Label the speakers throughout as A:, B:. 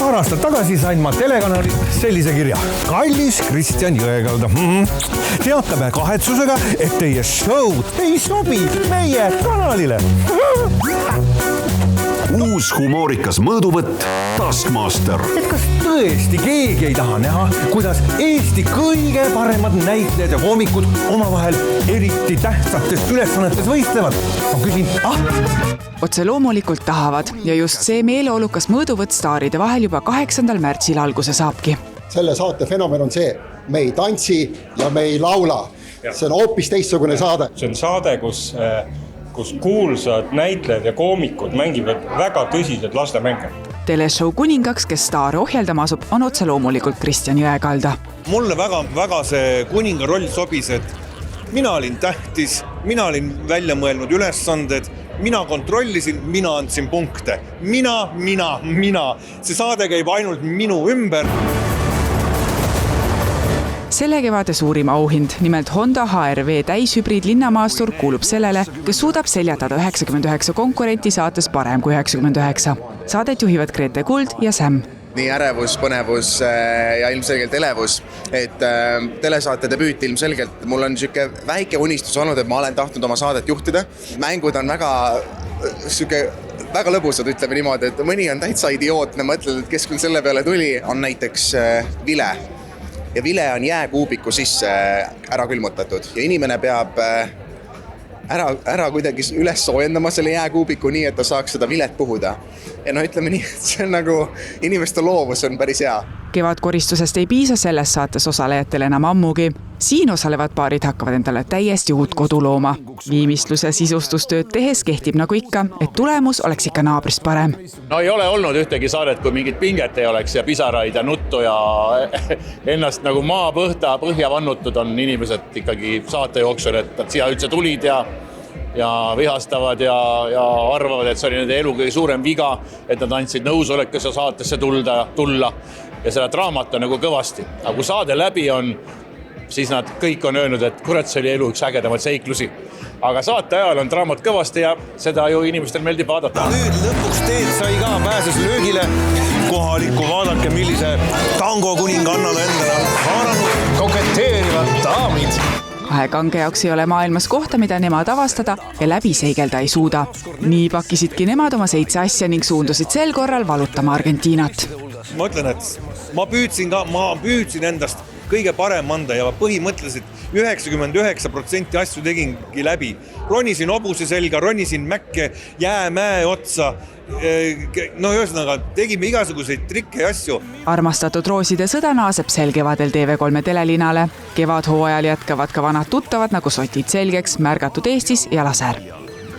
A: Paar aastat tagasi sain ma telekanalilt sellise kirja. Kallis Kristjan Jõekalda. Teatame kahetsusega, et teie showd ei sobi meie kanalile.
B: Uus humoorikas mõõduvõtt Taskmaster.
A: Et kas tõesti keegi ei taha näha, kuidas Eesti kõige paremad näitlejad ja koomikud omavahel eriti tähtsates ülesannetes võistlevad? Ma küsin,
C: Otse loomulikult tahavad ja just see meeleolukas mõõduvõtt staaride vahel juba 8. märtsil alguse saabki.
D: Selle saate fenomen on see, me ei tantsi ja me ei laula. See on hoopis teistsugune saade.
E: See on saade, kus kuulsad näitlejad ja koomikud mängivad väga tõsiselt lastemänge.
C: Teleshow kuningaks, kes staare ohjeldama asub, on otse loomulikult Kristjan Jõekalda.
F: Mulle väga see kuninga roll sobis, et mina olin tähtis, mina olin välja mõelnud ülesanded, mina kontrollisin, mina andsin punkte. Mina. See saade käib ainult minu ümber.
C: Selle kevade suurim auhind, nimelt Honda HR-V täishübriid linnamaastur kuulub sellele, kes suudab seljatada 99 konkurenti saates parem kui 99. Saadet juhivad Grete Kuld ja Sam.
G: Nii ärevus, põnevus ja ilmselgelt elevus, et telesaate debüüt ilmselgelt mul on siuke väike unistus olnud, et ma olen tahtnud oma saadet juhtida. Mängud on väga lõbusad, ütleme niimoodi, et mõni on täitsa idiootne, mõtled, et kes küll selle peale tuli, on näiteks vile. Ja vile on jääkuubiku sisse ära külmutatud ja inimene peab ära kuidagi üles soojendama selle jääkuubiku nii, et ta saaks seda vilet puhuda. Ja ütleme nii, et see on nagu inimeste loovus on päris hea.
C: Kevadkoristusest ei piisa selles saates osalejatel enam ammugi. Siin osalevad paarid hakkavad endale täiesti uut kodu looma. Viimistlus- ja sisustustööd tehes kehtib nagu ikka, et tulemus oleks ikka naabrist parem.
H: No ei ole olnud ühtegi saadet, kui mingit pinget ei oleks ja pisaraid ja nuttu ja ennast nagu põhja vannutud on inimesed ikkagi saate jooksul, et nad siia üldse tulid ja vihastavad ja arvavad, et see oli nende elu kõige suurem viga, et nad andsid nõusolekuse saatesse tulla ja selle draamat on nagu kõvasti. Aga kui saade läbi on, siis nad kõik on öelnud, et kurat, see oli elu üks ägedamaid seiklusi. Aga saate ajal on draamat kõvasti ja seda ju inimestel meeldib vaadata.
F: Nüüd lõpuks teed sai ka pääses löögile. Kohalikku vaadake, millise tango kuninganna endale haaranud koketeerivad daamid.
C: Kahe kange jaoks ei ole maailmas kohta, mida nemad avastada ja läbi seigelda ei suuda. Nii pakkisidki nemad oma 7 asja ning suundusid sel korral valutama Argentiinat.
F: Ma ütlen, et ma püüdsin endast kõige parem anda ja põhimõtteliselt 99% asju tegingi läbi. Ronisin hobuse selga, ronisin mäkke, jäämäe otsa. No ühesõnaga, tegime igasuguseid trikke ja asju.
C: Armastatud Rooside sõda naaseb sel kevadel TV3 telelinale. Kevadhooajal jätkavad ka vanad tuttavad nagu Sotid selgeks, Märgatud Eestis ja Laser.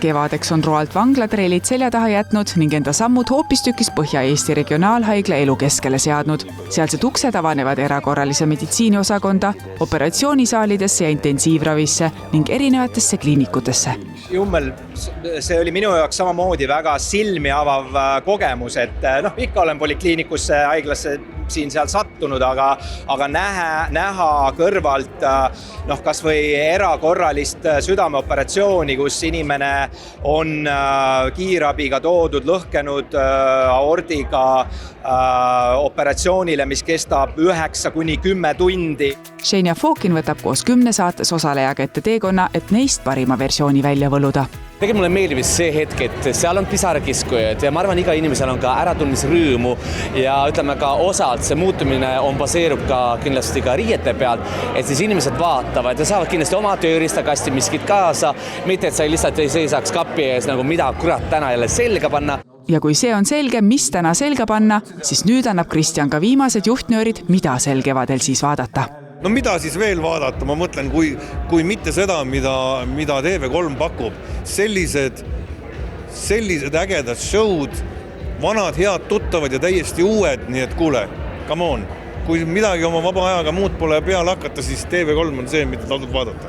C: Kevadeks on Roald vanglatreilid selja taha jätnud ning enda sammud hoopistükis Põhja-Eesti regionaalhaigla elu keskele seadnud. Sealsed uksed avanevad erakorralise meditsiiniosakonda, operatsioonisaalidesse ja intensiivravisse ning erinevatesse kliinikutesse.
I: Jummel, see oli minu jaoks samamoodi väga silmi avav kogemus, et ikka olen polikliinikusse, haiglasse siin seal sattunud, aga näha kõrvalt kas või erakorralist südameoperatsiooni, kus inimene on kiirabiga toodud lõhkenud aordiga operatsioonile, mis kestab 9-10 tundi.
C: Xenia Fokin võtab koos 10 saates osalejaga ette teekonna, et neist parima versiooni välja võluda.
J: Tegelikult mulle meeldib see hetk, et seal on pisarakiskujad ja ma arvan, iga inimesel on ka äratundmisrõõmu ja ütleme ka osalt see muutumine on baseerub ka kindlasti ka riiete pealt, et siis inimesed vaatavad ja saavad kindlasti oma tööriistakasti miskit kaasa, mitte et sa lihtsalt ei seisaks kapi ees nagu mida kurat täna jälle selga panna.
C: Ja kui see on selge, mis täna selga panna, siis nüüd annab Kristjan ka viimased juhtnöörid, mida sel kevadel siis vaadata.
F: No mida siis veel vaadata? Ma mõtlen, kui mitte seda, mida TV3 pakub. Sellised ägedad showd, vanad head tuttavad ja täiesti uued, nii et kuule, come on. Kui midagi oma vaba ajaga muud pole peale hakata, siis TV3 on see, mida tasub vaadata.